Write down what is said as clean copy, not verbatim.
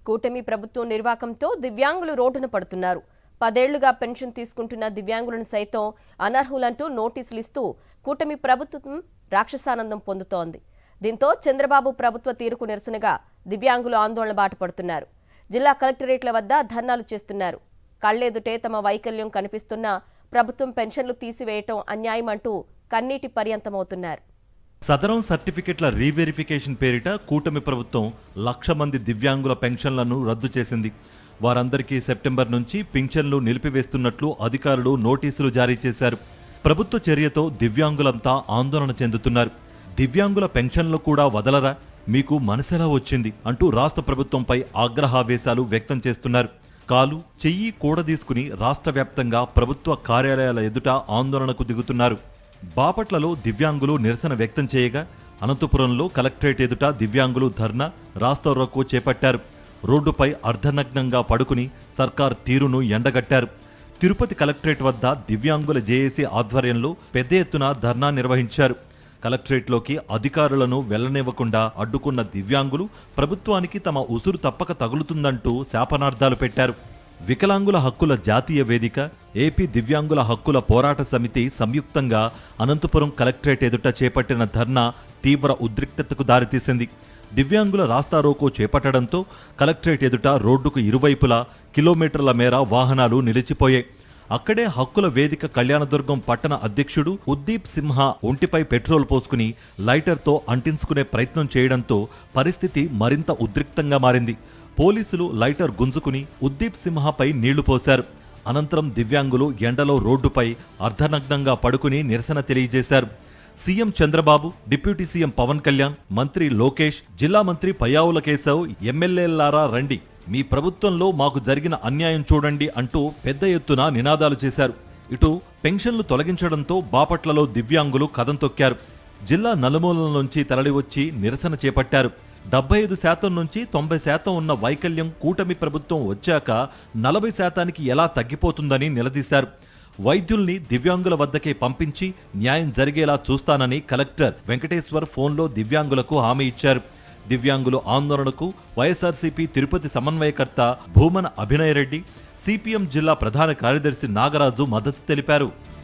కూటమి ప్రభుత్వం నిర్వాకంతో దివ్యాంగులు రోడ్డున పడుతున్నారు. 10 ఏళ్లుగా పెన్షన్ తీసుకుంటున్న దివ్యాంగులను సైతం అనర్హులంటూ నోటీసులు ఇస్తూ కూటమి ప్రభుత్వం రాక్షసానందం పొందుతోంది. దీంతో చంద్రబాబు ప్రభుత్వ తీరుకు నిరసనగా దివ్యాంగులు ఆందోళన బాట పడుతున్నారు. జిల్లా కలెక్టరేట్ల వద్ద ధర్నాలు చేస్తున్నారు. కళ్లెదుటే తమ వైకల్యం కనిపిస్తున్నా ప్రభుత్వం పెన్షన్లు తీసివేయటం అన్యాయం అంటూ కన్నీటి పర్యంతమవుతున్నారు. సదరం సర్టిఫికెట్ల రీవెరిఫికేషన్ పేరిట కూటమి ప్రభుత్వం 1,00,000 మంది దివ్యాంగుల పెన్షన్లను రద్దు చేసింది. వారందరికీ సెప్టెంబర్ నుంచి పింఛన్లు నిలిపివేస్తున్నట్లు అధికారులు నోటీసులు జారీ చేశారు. ప్రభుత్వ చర్యతో దివ్యాంగులంతా ఆందోళన చెందుతున్నారు. దివ్యాంగుల పెన్షన్లు కూడా వదలరా, మీకు మనసెలా వచ్చింది అంటూ రాష్ట్ర ప్రభుత్వంపై ఆగ్రహావేశాలు వ్యక్తం చేస్తున్నారు. కాలు చెయ్యి కూడదీసుకుని రాష్ట్ర వ్యాప్తంగా ప్రభుత్వ కార్యాలయాల ఎదుట ఆందోళనకు దిగుతున్నారు. బాపట్లలో దివ్యాంగులు నిరసన వ్యక్తం చేయగా అనంతపురంలో కలెక్టరేట్ ఎదుట దివ్యాంగులు ధర్నా రాస్తారోకో చేపట్టారు. రోడ్డుపై అర్ధనగ్నంగా పడుకుని సర్కార్ తీరును ఎండగట్టారు. తిరుపతి కలెక్టరేట్ వద్ద దివ్యాంగుల జేఏసీ ఆధ్వర్యంలో పెద్ద ఎత్తున ధర్నా నిర్వహించారు. కలెక్టరేట్లోకి అధికారులను వెళ్లనివ్వకుండా అడ్డుకున్న దివ్యాంగులు ప్రభుత్వానికి తమ ఉసురు తప్పక తగులుతుందంటూ శాపనార్థాలు పెట్టారు. వికలాంగుల హక్కుల జాతీయ వేదిక, ఏపీ దివ్యాంగుల హక్కుల పోరాట సమితి సంయుక్తంగా అనంతపురం కలెక్టరేట్ ఎదుట చేపట్టిన ధర్నా తీవ్ర ఉద్రిక్తతకు దారితీసింది. దివ్యాంగుల రాస్తారోకో చేపట్టడంతో కలెక్టరేట్ ఎదుట రోడ్డుకు ఇరువైపులా కిలోమీటర్ల మేర వాహనాలు నిలిచిపోయాయి. అక్కడే హక్కుల వేదిక కళ్యాణదుర్గం పట్టణ అధ్యక్షుడు ఉద్దీప్ సింహ ఒంటిపై పెట్రోల్ పోసుకుని లైటర్తో అంటించుకునే ప్రయత్నం చేయడంతో పరిస్థితి మరింత ఉద్రిక్తంగా మారింది. పోలీసులు లైటర్ గుంజుకుని ఉద్దీప్ సింహపై నీళ్లు పోశారు. అనంతరం దివ్యాంగులు ఎండలో రోడ్డుపై అర్ధనగ్నంగా పడుకుని నిరసన తెలియజేశారు. CM Chandrababu, deputy CM Pawan Kalyan, మంత్రి లోకేష్, జిల్లా మంత్రి పయ్యావుల కేశవ్, ఎమ్మెల్యేలారా రండి, మీ ప్రభుత్వంలో మాకు జరిగిన అన్యాయం చూడండి అంటూ పెద్ద ఎత్తున నినాదాలు చేశారు. ఇటు పెన్షన్లు తొలగించడంతో బాపట్లలో దివ్యాంగులు కదం తొక్కారు. జిల్లా నలుమూలల నుంచి తరలివచ్చి నిరసన చేపట్టారు. 75% నుంచి 90% ఉన్న వైకల్యం కూటమి ప్రభుత్వం వచ్చాక 40%కి ఎలా తగ్గిపోతుందని నిలదీశారు. వైద్యుల్ని దివ్యాంగుల వద్దకే పంపించి న్యాయం జరిగేలా చూస్తానని కలెక్టర్ వెంకటేశ్వర్ ఫోన్లో దివ్యాంగులకు హామీ ఇచ్చారు. దివ్యాంగులు ఆందోళనకు వైఎస్ఆర్సీపీ తిరుపతి సమన్వయకర్త భూమన అభినయరెడ్డి, సిపిఎం జిల్లా ప్రధాన కార్యదర్శి నాగరాజు మద్దతు తెలిపారు.